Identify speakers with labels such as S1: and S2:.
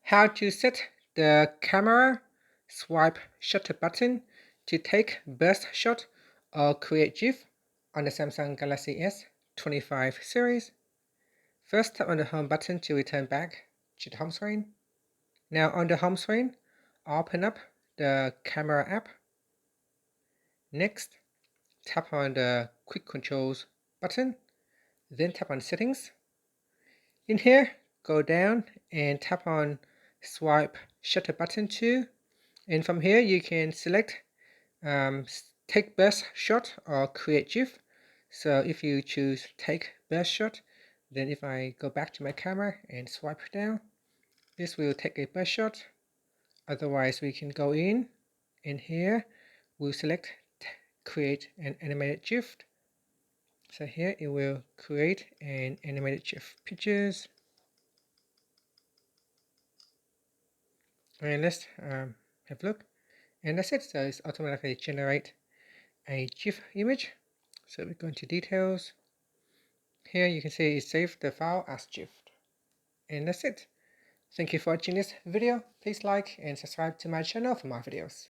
S1: how to set the camera swipe shutter button to take burst shot or create GIF on the Samsung Galaxy S25 series. First, tap on the home button to return back to the home screen. Now on the home screen, open up the camera app. Next, tap on the quick controls button, then tap on settings. In here, go down and tap on swipe shutter button too, and from here you can select take burst shot or create GIF. So if you choose take burst shot, then if I go back to my camera and swipe down, this will take a burst shot. Otherwise we can go in and here we'll select create an animated GIF. So here it will create an animated GIF pictures. And let's have a look. And that's it. So it's automatically generate a GIF image. So we go into details. Here you can see it saved the file as GIF. And that's it. Thank you for watching this video. Please like and subscribe to my channel for more videos.